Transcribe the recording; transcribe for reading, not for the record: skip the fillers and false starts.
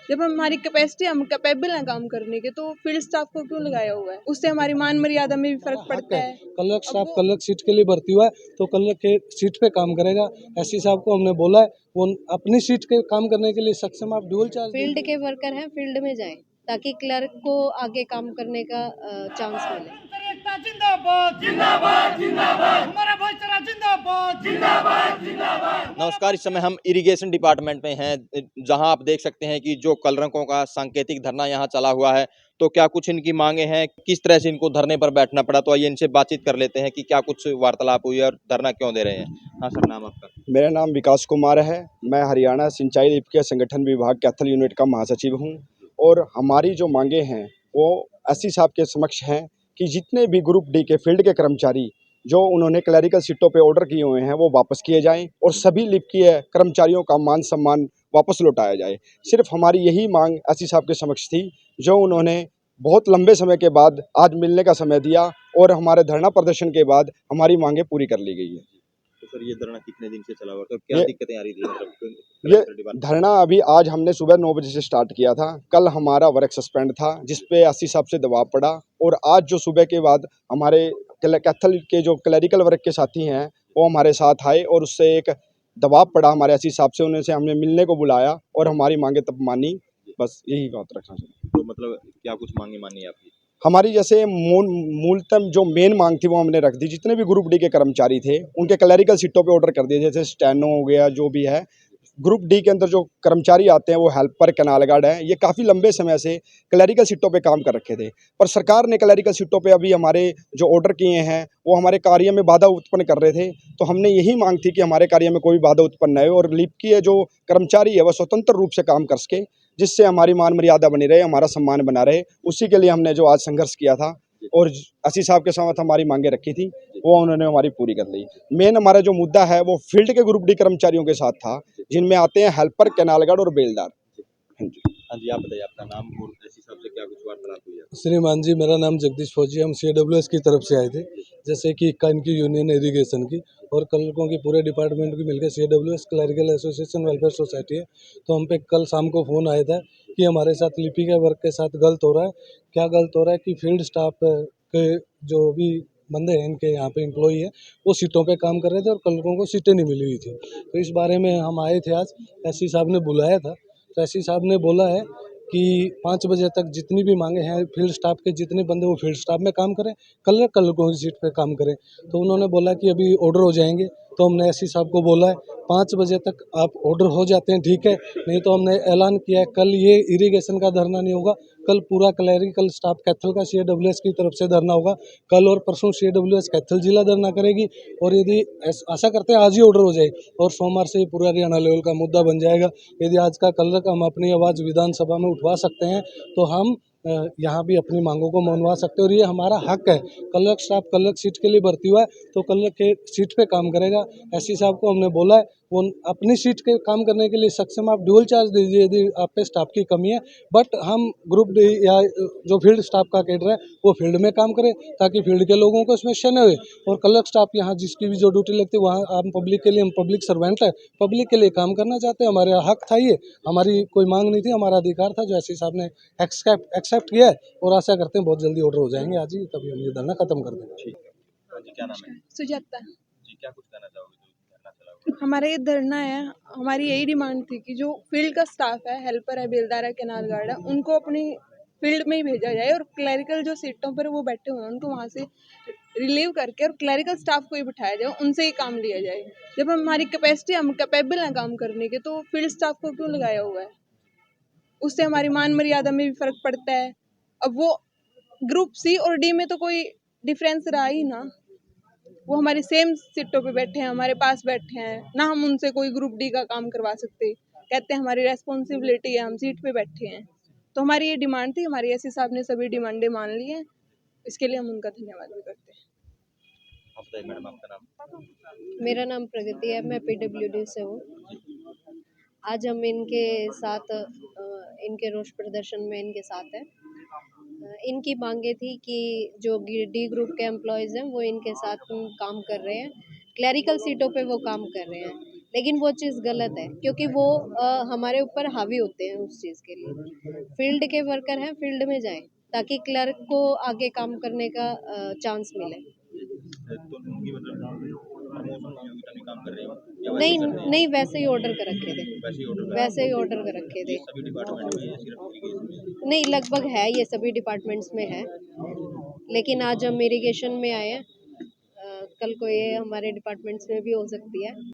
जब हमारी कैपेसिटी, हम कैपेबल हैं काम करने के, तो फील्ड स्टाफ को क्यों लगाया हुआ है? उससे हमारी मान मर्यादा में भी फर्क पड़ता है। कलर स्टाफ कलर सीट के लिए भर्ती हुआ है तो कलर के सीट पे काम करेगा। एससी साहब को हमने बोला है वो अपनी सीट के काम करने के लिए सक्षम। आप ड्यूल चार्ज फील्ड के वर्कर हैं, फील्ड में जाएं ताकि क्लर्क को आगे काम करने का चांस मिले। जिंदाबाद जिंदाबाद जिंदाबाद, हमारा भाईचारा जिंदाबाद जिंदाबाद जिंदाबाद। नमस्कार, इस समय हम इरिगेशन डिपार्टमेंट में हैं, जहां आप देख सकते हैं कि जो कलरकों का सांकेतिक धरना यहां चला हुआ है, तो क्या कुछ इनकी मांगे हैं, किस तरह से इनको धरने पर बैठना पड़ा, तो आइए इनसे बातचीत कर लेते हैं कि क्या कुछ वार्तालाप हुई और धरना क्यों दे रहे हैं। हाँ सर, नाम आपका? मेरा नाम विकास कुमार है। मैं हरियाणा सिंचाई लिपिका संगठन विभाग कैथल यूनिट का महासचिव हूं और हमारी जो मांगे हैं वो एससी साहब के समक्ष हैं कि जितने भी ग्रुप डी के फील्ड के कर्मचारी जो उन्होंने क्लैरिकल सीटों पे ऑर्डर किए हुए हैं वो वापस किए जाएं और सभी लिपिकीय कर्मचारियों का मान सम्मान वापस लौटाया जाए। सिर्फ हमारी यही मांग एससी साहब के समक्ष थी, जो उन्होंने बहुत लंबे समय के बाद आज मिलने का समय दिया और हमारे धरना प्रदर्शन के बाद हमारी मांगे पूरी कर ली गई है। तो सर, ये धरना कितने दिन से चला हुआ, तो क्या दिक्कतें आ रही थी? ये धरना अभी आज हमने सुबह 9 बजे से स्टार्ट किया था। कल हमारा वर्क सस्पेंड था जिसपे एससी साहब से दबाव पड़ा और आज जो सुबह के बाद हमारे कैथल के जो क्लैरिकल वर्क के साथी हैं वो हमारे साथ आए और उससे एक दबाव पड़ा हमारे एससी साहब से, उन्हें से हमने मिलने को बुलाया और हमारी मांगे तब मानी। बस यही बात रखना चाहिए। तो मतलब क्या कुछ मांगे मानी है आपकी? हमारी जैसे मूलतम जो मेन मांग थी वो हमने रख दी। जितने भी ग्रुप डी के कर्मचारी थे उनके क्लैरिकल सीटों पे ऑर्डर कर दिए, जैसे स्टेनो हो गया, जो भी है ग्रुप डी के अंदर जो कर्मचारी आते हैं वो हेल्पर, कैनाल गार्ड हैं, ये काफ़ी लंबे समय से क्लैरिकल सीटों पे काम कर रखे थे। पर सरकार ने क्लैरिकल सीटों पे अभी हमारे जो ऑर्डर किए हैं वो हमारे कार्य में बाधा उत्पन्न कर रहे थे। तो हमने यही मांग थी कि हमारे कार्य में कोई बाधा उत्पन्न न हो और लिपिकीय जो कर्मचारी है वह स्वतंत्र रूप से काम कर सके, जिससे हमारी मान मर्यादा बनी रहे, हमारा सम्मान बना रहे। उसी के लिए हमने जो आज संघर्ष किया था और एससी साहब के साथ हमारी मांगे रखी थी वो उन्होंने हमारी पूरी कर ली। मेन हमारा जो मुद्दा है वो फील्ड के ग्रुप डी कर्मचारियों के साथ था, जिनमें आते हैं हेल्पर, कैनाल गार्ड और बेलदार। हाँ जी, आप बताइए आपका नाम और एससी साहब से क्या कुछ वार्तालाप हुई है? श्रीमान जी, मेरा नाम जगदीश फौजी, हम CWS की तरफ से आए थे, जैसे कि इनकी यूनियन इरिगेशन की और कलरकों की पूरे डिपार्टमेंट की मिलकर CWS clerical association welfare society है। तो हम पे कल शाम को फ़ोन आया था कि हमारे साथ लिपि के वर्क के साथ गलत हो रहा है। क्या गलत हो रहा है कि फील्ड स्टाफ के जो भी बंदे हैं इनके यहाँ पे एम्प्लॉई है वो सीटों पे काम कर रहे थे और कलरकों को सीटें नहीं मिली हुई थी। तो इस बारे में हम आए थे आज, एससी साहब ने बुलाया था। तो एससी साहब ने बोला है कि 5 बजे तक जितनी भी मांगे हैं फील्ड स्टाफ के जितने बंदे वो फील्ड स्टाफ में काम करें, कलरकों की सीट पे काम करें। तो उन्होंने बोला कि अभी ऑर्डर हो जाएंगे। तो हमने एससी साहब को बोला है 5 बजे तक आप ऑर्डर हो जाते हैं ठीक है, नहीं तो हमने ऐलान किया है कल ये इरिगेशन का धरना नहीं होगा, कल पूरा क्लैरिकल स्टाफ कैथल का CWS की तरफ से धरना होगा। कल और परसों CWS कैथल जिला धरना करेगी और यदि आशा करते हैं आज ही ऑर्डर हो जाए और सोमवार से पूरा हरियाणा लेवल का मुद्दा बन जाएगा। यदि आज का कल हम अपनी आवाज़ विधानसभा में उठवा सकते हैं तो हम यहाँ भी अपनी मांगों को मनवा सकते हैं और ये हमारा हक है। कलर स्टाफ कलर सीट के लिए भर्ती हुआ है तो कलर के सीट पे काम करेगा। एससी साहब को हमने बोला है वो अपनी सीट के काम करने के लिए सक्षम। आप ड्यूल चार्ज दीजिए यदि आप पे स्टाफ की कमी है, बट हम ग्रुप डी या जो फील्ड स्टाफ का कैडर है वो फील्ड में काम करें ताकि फील्ड के लोगों को समस्या न हो। और कलर स्टाफ यहाँ जिसकी भी जो ड्यूटी लगती है वहाँ हम पब्लिक के लिए, हम पब्लिक सर्वेंट है, पब्लिक के लिए काम करना चाहते हैं। हमारा हक था, ये हमारी कोई मांग नहीं थी, हमारा अधिकार था जो एससी साहब ने एक्सेप्ट किया है और आशा करते हैं बहुत जल्दी ऑर्डर हो जाएंगे आज ही, तभी हम ये धरना खत्म कर देंगे। ठीक है। हाँ जी, क्या नाम है? सुजाता जी, क्या कुछ कहना चाहोगे जो धरना चला हुआ है? हमारा ये धरना है, हमारी यही डिमांड थी कि जो फील्ड का स्टाफ है, हेल्पर है, बेलदार है, कैनाल गार्ड है, उनको अपनी फील्ड में ही भेजा जाए और क्लैरिकल जो सीटों पर वो बैठे हुए हैं उनको वहाँ से रिलीव करके और क्लैरिकल स्टाफ को ही बिठाया जाए, उनसे ही काम लिया जाए। जब हमारी कैपेसिटी, हम कैपेबल हैं काम करने के, तो फील्ड स्टाफ को क्यों लगाया हुआ है? उससे हमारी मान मर्यादा में भी फर्क पड़ता है। अब वो ग्रुप सी और डी में तो कोई डिफरेंस रहा ही ना, वो हमारी सेम सीटों पे बैठे हैं, हमारे पास बैठे हैं ना, हम उनसे कोई ग्रुप डी का काम करवा सकते। कहते हैं हमारी रेस्पॉन्सिबिलिटी है, हम सीट पे बैठे हैं। तो हमारी ये डिमांड थी, हमारी एससी साहब ने सभी डिमांडें मान ली हैं, इसके लिए हम उनका धन्यवाद भी करते हैं। आप बताइए मैडम, आपका नाम? मेरा नाम प्रगति है, मैं PWD से हूँ। आज हम इनके साथ इनके रोष प्रदर्शन में इनके साथ हैं। इनकी मांगे थी कि जो डी ग्रुप के एम्प्लॉयज़ हैं वो इनके साथ काम कर रहे हैं, क्लैरिकल सीटों पे वो काम कर रहे हैं, लेकिन वो चीज़ गलत है क्योंकि वो हमारे ऊपर हावी होते हैं उस चीज़ के लिए। फील्ड के वर्कर हैं, फील्ड में जाएं ताकि क्लर्क को आगे काम करने का चांस मिले। तो उनकी मतलब प्रमोशन प्रतियोगिता में काम कर रहे हो या वैसे नहीं कर रहे हैं? नहीं, वैसे ही ऑर्डर कर रखे थे, वैसे ही ऑर्डर वैसे ही ऑर्डर कर रखे थे। सभी डिपार्टमेंट में या सिर्फ इरिगेशन में? नहीं, लगभग है, ये सभी डिपार्टमेंट्स में है, लेकिन आज हम इरिगेशन में आए हैं, कल को ये हमारे डिपार्टमेंट्स में भी हो सकती है।